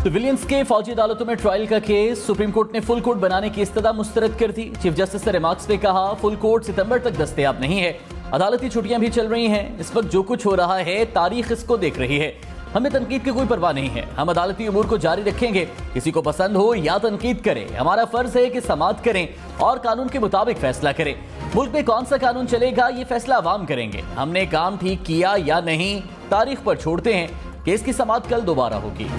Civilians के फौजी अदालतों में ट्रायल का केस सुप्रीम कोर्ट ने फुल कोर्ट बनाने की इस्तदा मुस्तरद कर दी। चीफ जस्टिस ने रिमार्क्स में कहा फुल कोर्ट सितंबर तक दस्तयाब नहीं है, अदालती छुट्टियां भी चल रही हैं, इस वक्त जो कुछ हो रहा है तारीख इसको देख रही है, हमें तनकीद की कोई परवाह नहीं है, हम अदालती उमूर को जारी रखेंगे, किसी को पसंद हो या तनकीद करें, हमारा फर्ज है कि समाअत करें और कानून के मुताबिक फैसला करें। मुल्क में कौन सा कानून चलेगा ये फैसला अवाम करेंगे, हमने काम ठीक किया या नहीं तारीख पर छोड़ते हैं। केस की समाअत कल दोबारा होगी।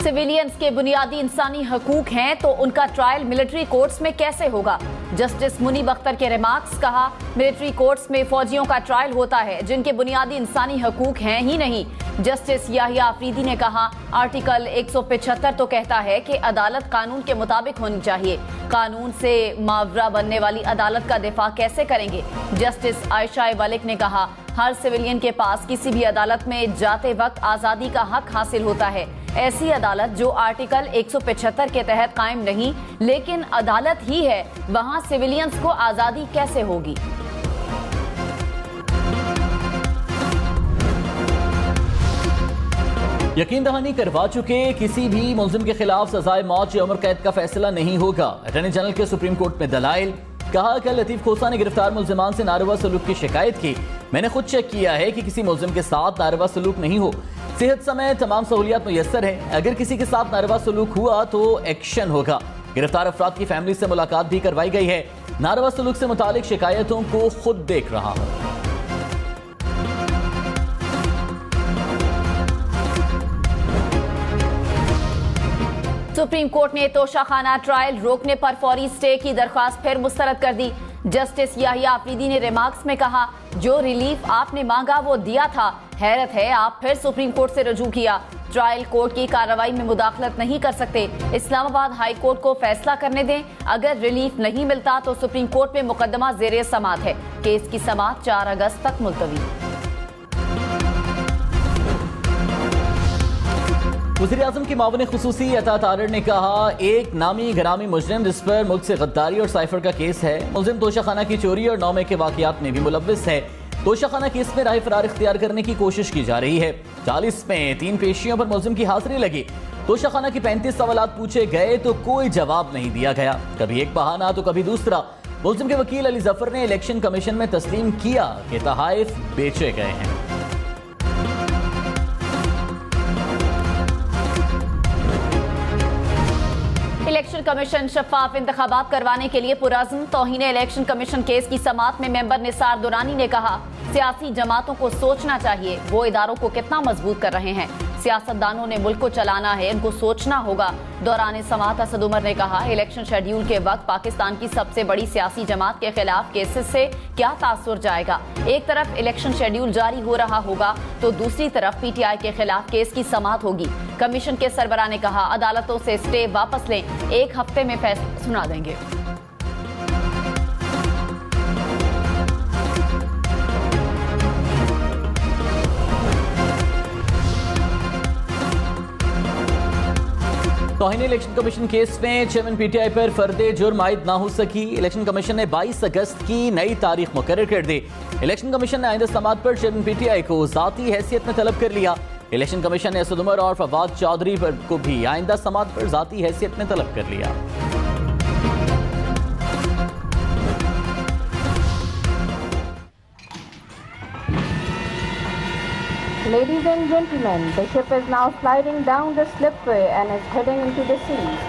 सिविलियंस के बुनियादी इंसानी हकूक हैं तो उनका ट्रायल मिलिट्री कोर्ट्स में कैसे होगा? जस्टिस मुनीब अख्तर के रिमार्क्स। कहा मिलिट्री कोर्ट्स में फौजियों का ट्रायल होता है जिनके बुनियादी इंसानी हकूक हैं ही नहीं। जस्टिस याहिया अफरीदी ने कहा आर्टिकल 175 तो कहता है कि अदालत कानून के मुताबिक होनी चाहिए, कानून से मावरा बनने वाली अदालत का दिफा कैसे करेंगे? जस्टिस आयशा वलिक ने कहा हर सिविलियन के पास किसी भी अदालत में जाते वक्त आज़ादी का हक हासिल होता है। ऐसी अदालत जो आर्टिकल 175 के तहत कायम नहीं लेकिन अदालत ही है, वहां सिविलियंस को आज़ादी कैसे होगी? यकीन दहानी करवा चुके किसी भी मुल्जिम के खिलाफ सजाए मौत या उम्र कैद का फैसला नहीं होगा। अटॉर्नी जनरल के सुप्रीम कोर्ट में दलाइल। कहा कि लतीफ खोसा ने गिरफ्तार मुल्जिमान से नारवा सलूक की शिकायत की, मैंने खुद चेक किया है कि किसी मुल्जिम के साथ नारवा सलूक नहीं हो, सेहत समय तमाम सहूलियात मुयस्सर हैं, अगर किसी के साथ नारवा सलूक हुआ तो एक्शन होगा। गिरफ्तार अफराद की फैमिली से मुलाकात भी करवाई गई है, नारवा सलूक से मुतालिक शिकायतों को खुद देख रहा हूं। सुप्रीम कोर्ट ने तोशाखाना ट्रायल रोकने पर फौरी स्टे की दरख्वास्त फिर मुस्तरद कर दी। जस्टिस याहिया अफरीदी ने रिमार्क्स में कहा जो रिलीफ आपने मांगा वो दिया था, हैरत है आप फिर सुप्रीम कोर्ट से रजू किया, ट्रायल कोर्ट की कार्रवाई में मुदाखलत नहीं कर सकते, इस्लामाबाद हाई कोर्ट को फैसला करने दें, अगर रिलीफ नहीं मिलता तो सुप्रीम कोर्ट में मुकदमा ज़ेरे समाअत है। केस की समाअत 4 अगस्त तक मुलतवी। वज़ीर-ए-आज़म की मावने खुसूसी अता तारड़ ने कहा एक नामी गरामी मुजरिम जिस पर मुल्क से गद्दारी और साइफर का केस है, मुल्जिम तोशाखाना की चोरी और 9 मई के वाकयात में भी मुलव्विस है। तोशाखाना केस में राह फरार इख्तियार करने की कोशिश की जा रही है। 40 में 3 पेशियों पर मुल्जिम की हाजिरी लगी। तोशाखाना की 35 सवालात पूछे गए तो कोई जवाब नहीं दिया गया, कभी एक बहाना तो कभी दूसरा। मुल्जिम के वकील अली जफर ने इलेक्शन कमीशन में तस्लीम किया कि तहाइफ बेचे गए हैं। इलेक्शन कमीशन शफाफ इंतखाबात करवाने के लिए पुरअज़्म। तौहीन इलेक्शन कमीशन केस की समाअत में मेंबर निसार दुरानी ने कहा सियासी जमातों को सोचना चाहिए वो इदारों को कितना मजबूत कर रहे हैं, सियासतदानों ने मुल्क को चलाना है, इनको सोचना होगा। दौरान समाअत असद उमर ने कहा इलेक्शन शेड्यूल के वक्त पाकिस्तान की सबसे बड़ी सियासी जमात के खिलाफ केसेस से क्या तासुर जाएगा? एक तरफ इलेक्शन शेड्यूल जारी हो रहा होगा तो दूसरी तरफ PTI के खिलाफ केस की समाअत होगी। कमीशन के सरबराह ने कहा अदालतों से स्टे वापस लें, 1 हफ्ते में फैसला सुना देंगे। तौहीन इलेक्शन कमीशन केस में चेयरमैन PTI पर फर्दे जुर्म आयद ना हो सकी। इलेक्शन कमीशन ने 22 अगस्त की नई तारीख मुकर्रर कर दी। इलेक्शन कमीशन ने आइंदा समाअत पर चेयरमैन PTI को ज़ाती हैसियत में तलब कर लिया। इलेक्शन कमीशन ने असद उमर और फवाद चौधरी को भी आइंदा समाअत पर ज़ाती हैसियत में तलब कर लिया। Ladies and gentlemen, the ship is now sliding down the slipway and is heading into the sea.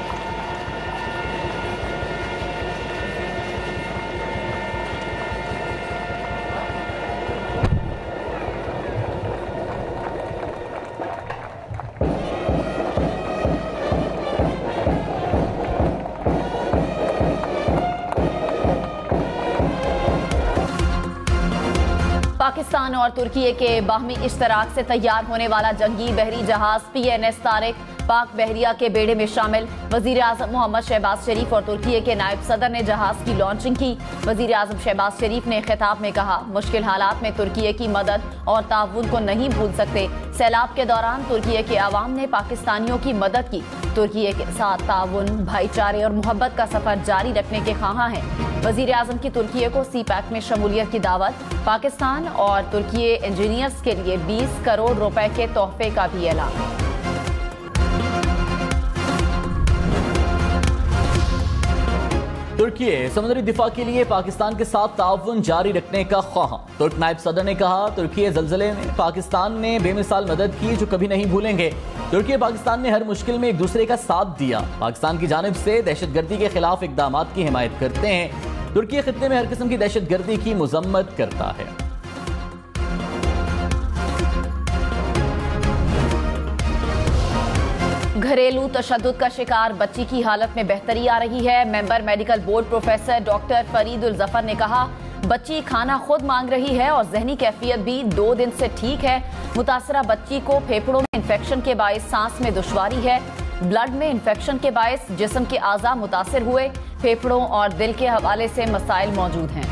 Pakistan और तुर्की के बाहमी इश्तराक से तैयार होने वाला जंगी बहरी जहाज PNS तारिक पाक बहरिया के बेड़े में शामिल वजीर आजम मोहम्मद शहबाज शरीफ और तुर्की के नायब सदर ने जहाज की लॉन्चिंग की। वजीर आजम शहबाज शरीफ ने खिताब में कहा, मुश्किल हालात में तुर्की की मदद और ताउन को नहीं भूल सकते। सैलाब के दौरान तुर्की के अवाम ने पाकिस्तानियों की मदद की। तुर्की के साथ ताउन, भाईचारे और मोहब्बत का सफर जारी रखने के ख्वाहां हैं। वजीर आजम की तुर्की को CPEC में शमूलियत की दावत। पाकिस्तान और तुर्की इंजीनियर्स के लिए 20 करोड़ रुपए के तोहफे का भी ऐलान। तुर्की समुद्री दिफा के लिए पाकिस्तान के साथ ताउन जारी रखने का ख्वाहां। तुर्क नायब सदर ने कहा, तुर्की ज़लज़ले में पाकिस्तान ने बेमिसाल मदद की जो कभी नहीं भूलेंगे। तुर्की पाकिस्तान ने हर मुश्किल में एक दूसरे का साथ दिया। पाकिस्तान की जानिब से दहशतगर्दी के खिलाफ इक़दामात की हिमायत करते हैं। तुर्की खित्ते में हर किस्म की दहशतगर्दी की मजम्मत करता है। घरेलू तशद्दुद का शिकार बच्ची की हालत में बेहतरी आ रही है। Member medical board professor doctor Farid ul Zafar ने कहा, बच्ची खाना खुद मांग रही है और जहनी कैफियत भी 2 दिन से ठीक है। मुतासरा बच्ची को फेफड़ों में इंफेक्शन के बायस सांस में दुश्वारी है। ब्लड में इंफेक्शन के बायस जिस्म के आज़ा मुतासिर हुए। फेफड़ों और दिल के हवाले से मसाइल मौजूद हैं।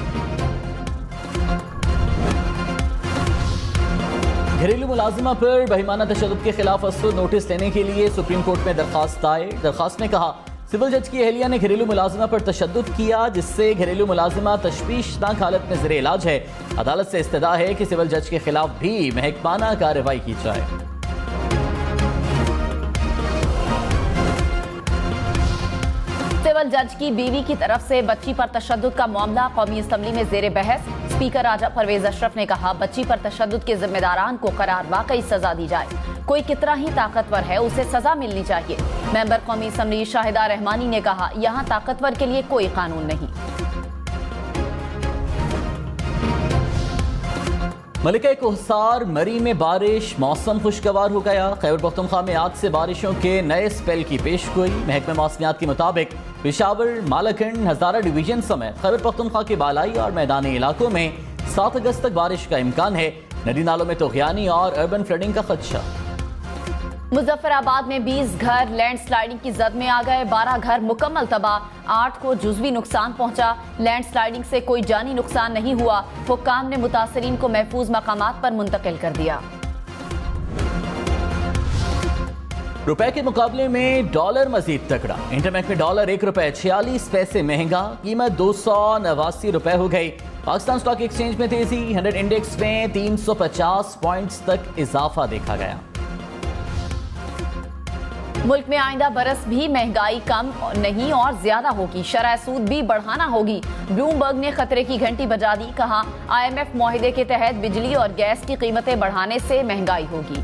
घरेलू मुलाजिमा पर बहिमाना तशद्दुद के खिलाफ असद नोटिस लेने के लिए सुप्रीम कोर्ट में दरखास्त आए। दरखास्त में कहा, सिविल जज की अहलिया ने घरेलू मुलाजिमा पर तशद्दुद किया जिससे घरेलू मुलाजिमा तशवीशनाक हालत में ज़ेरे इलाज है। अदालत से इस्तदा है कि सिविल जज के खिलाफ भी महकमाना कार्रवाई की जाए। सिविल जज की बीवी की तरफ से बच्ची पर तशद्दुद का मामला कौमी असम्बली में जेर बहस। स्पीकर राजा परवेज अशरफ ने कहा, बच्ची पर तशद्दुद के जिम्मेदारान को करार वाकई सजा दी जाए। कोई कितना ही ताकतवर है उसे सजा मिलनी चाहिए। मेंबर कौमी असम्बली शाहिदा रहमानी ने कहा, यहाँ ताकतवर के लिए कोई कानून नहीं। मलिका कोहसार मरी में बारिश, मौसम खुशगवार हो गया। खैबर पख्तूनख्वा में आज से बारिशों के नए स्पेल की पेशगोई। महकमे मौसमियात के मुताबिक पेशावर, मालाखंड, हजारा डिवीजन समेत खैबर पख्तूनख्वा के बालाई और मैदानी इलाकों में 7 अगस्त तक बारिश का इम्कान है। नदी नालों में तोगयानी और अर्बन फ्लडिंग का खदशा। मुजफ्फराबाद में 20 घर लैंडस्लाइडिंग की जद में आ गए। 12 घर मुकम्मल तबाह, 8 को जुज़वी नुकसान पहुंचा। लैंडस्लाइडिंग से कोई जानी नुकसान नहीं हुआ। हुक्काम ने मुतासरीन को महफूज मकामात पर मुंतकिल कर दिया। रुपए के मुकाबले में डॉलर मजीद तगड़ा। इंटरबैंक में डॉलर 1 रुपए 46 पैसे महंगा, कीमत 289 रुपए हो गई। पाकिस्तान स्टॉक एक्सचेंज में तेजी, 100 इंडेक्स में 350 पॉइंट्स तक इजाफा देखा गया। मुल्क में आइंदा बरस भी महंगाई कम नहीं और ज्यादा होगी। शरह सूद भी बढ़ाना होगी। ब्लूमबर्ग ने खतरे की घंटी बजा दी। कहा, IMF मुआहिदे के तहत बिजली और गैस की कीमतें बढ़ाने से महंगाई होगी।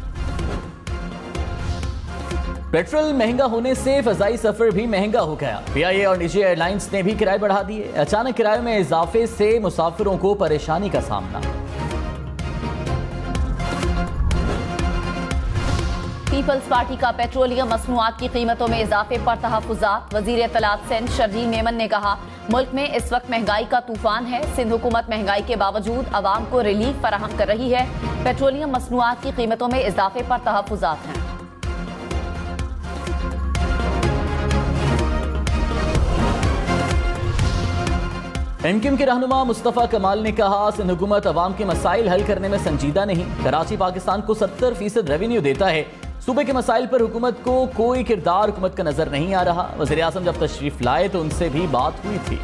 पेट्रोल महंगा होने से फजाई सफर भी महंगा हो गया। PIA और निजी एयरलाइंस ने भी किराए बढ़ा दिए। अचानक किराए में इजाफे से मुसाफिरों को परेशानी का सामना। पीपल्स पार्टी का पेट्रोलियम मसनूआत की कीमतों में इजाफे पर तहफ्फुज़ात। वजीर इत्तलात सिंध शर्जील मेमन ने कहा, मुल्क में इस वक्त महंगाई का तूफान है। सिंध हुकूमत महंगाई के बावजूद अवाम को रिलीफ फराहम कर रही है। पेट्रोलियम मसनूआत की कीमतों में इजाफे पर तहफ्फुज़ात हैं। MQM के रहनुमा मुस्तफ़ा कमाल ने कहा, सिंध हुकूमत अवाम के मसाइल हल करने में संजीदा नहीं। कराची पाकिस्तान को 70% रेवेन्यू देता है। सूबे के मसाइल पर हुकूमत को कोई किरदार हुकूमत का नजर नहीं आ रहा। वज़ीर आज़म जब तशरीफ लाए तो उनसे भी बात हुई थी।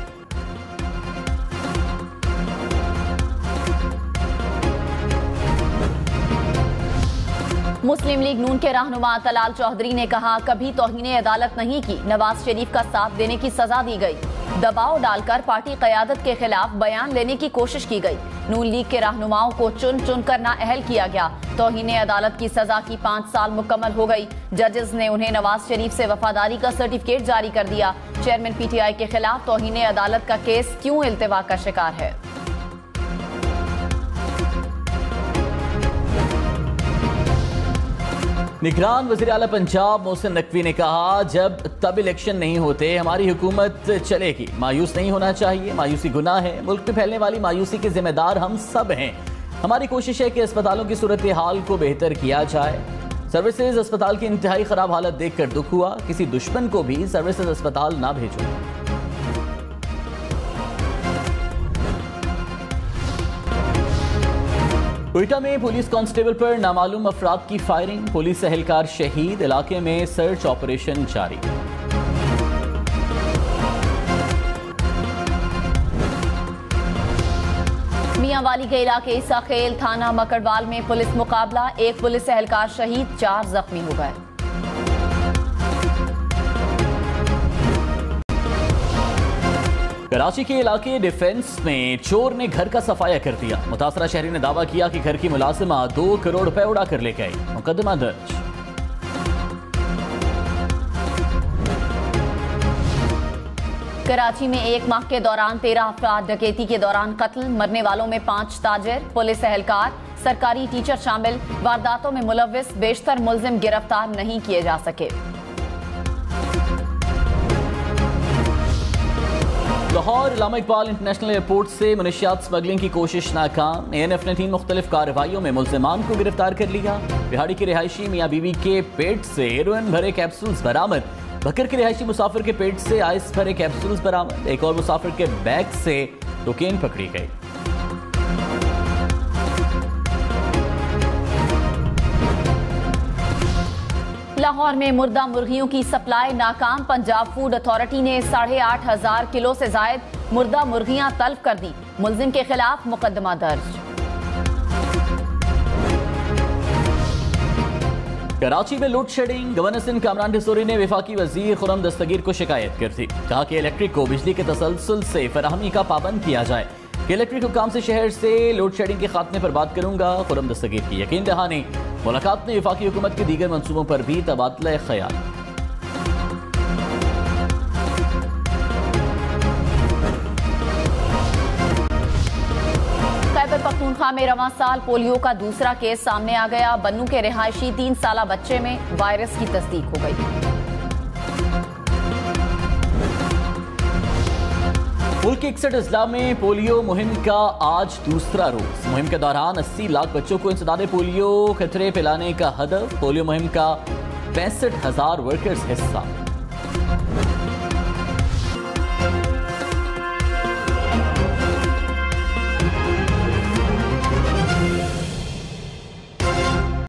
मुस्लिम लीग नून के रहनुमा तलाल चौधरी ने कहा, कभी तौहीन अदालत नहीं की। नवाज शरीफ का साथ देने की सजा दी गई। दबाव डालकर पार्टी क़यादत के खिलाफ बयान लेने की कोशिश की गई। नून लीग के रहनुमाओं को चुन चुन कर नाअहल किया गया। तौहीन अदालत की सजा की 5 साल मुकम्मल हो गई। जजेस ने उन्हें नवाज शरीफ से वफादारी का सर्टिफिकेट जारी कर दिया। चेयरमैन PTI के खिलाफ तौहीन अदालत का केस क्यों इल्तिवा का शिकार है? निगरान वज़ीर आला पंजाब मोहसिन नकवी ने कहा, जब तब इलेक्शन नहीं होते हमारी हुकूमत चलेगी। मायूस नहीं होना चाहिए, मायूसी गुनाह है। मुल्क में फैलने वाली मायूसी के जिम्मेदार हम सब हैं। हमारी कोशिश है कि अस्पतालों की सूरत हाल को बेहतर किया जाए। सर्विसेज अस्पताल की इंतहाई खराब हालत देखकर दुख हुआ, किसी दुश्मन को भी सर्विसेज अस्पताल ना भेजो। क्वेटा में पुलिस कांस्टेबल पर नामालूम अफराद की फायरिंग, पुलिस एहलकार शहीद, इलाके में सर्च ऑपरेशन जारी। मियांवाली के इलाके साखेल थाना मकड़वाल में पुलिस मुकाबला, एक पुलिस एहलकार शहीद, 4 जख्मी हो गए। कराची के इलाके डिफेंस में चोर ने घर का सफाया कर दिया, मुतासरा शहरी ने दावा किया कि घर की मुलाजिमा 2 करोड़ रुपए उड़ा कर लेके आई। मुकदमा दर्ज। कराची में एक माह के दौरान 13 अफराद डकैती के दौरान कत्ल, मरने वालों में 5 ताजिर, पुलिस एहलकार, सरकारी टीचर शामिल। वारदातों में मुलव्विस, बेशतर मुल्जिम गिरफ्तार नहीं किए जा सके। लाहौर इलामा इकबाल इंटरनेशनल एयरपोर्ट से मनशियात स्मगलिंग की कोशिश नाकाम, ANF ने 3 मुख्तलिफ कार्रवाइयों में मुल्जिमान को गिरफ्तार कर लिया। बिहाड़ी की रिहायशी मियाँ बीवी के पेट से हेरोइन भरे कैप्सूल्स बरामद, बकर के रिहायशी मुसाफिर के पेट से आइस भरे कैप्सूल्स बरामद, एक और मुसाफिर के बैग से कोकेन पकड़ी गई। लाहौर में मुर्दा मुर्गियों की सप्लाई नाकाम, पंजाब फूड अथॉरिटी ने 8,500 किलो से जायद मुर्दा मुर्गियां तल्फ कर दी, मुल्जिम के खिलाफ मुकदमा दर्ज। कराची में load shedding, governor Sindh Kamran Tessori ने वफाकी वजीर खुर्रम दस्तगीर को शिकायत कर दी, कहा कि इलेक्ट्रिक को बिजली के तसलसल से फराहमी का पाबंद किया जाए, कि इलेक्ट्रिक हुकाम से शहर से लोड शेडिंग के खात्मे पर बात करूंगा। खुर्रम दस्तगीर की यकीन दहानी, मुलाकात में वफाकी हुकूमत के दीगर मंसूबों पर भी तबादला ख्याल। खैबर पख्तूनख्वा में रवां साल पोलियो का दूसरा केस सामने आ गया, बन्नू के रिहायशी 3 साला बच्चे में वायरस की तस्दीक हो गई। मुल्क के 61 अजला में पोलियो मुहिम का आज दूसरा रोज, मुहिम के दौरान 80 लाख बच्चों को इंसदादे पोलियो खतरे पिलाने का हदफ, पोलियो मुहिम का 65,000 वर्कर्स हिस्सा।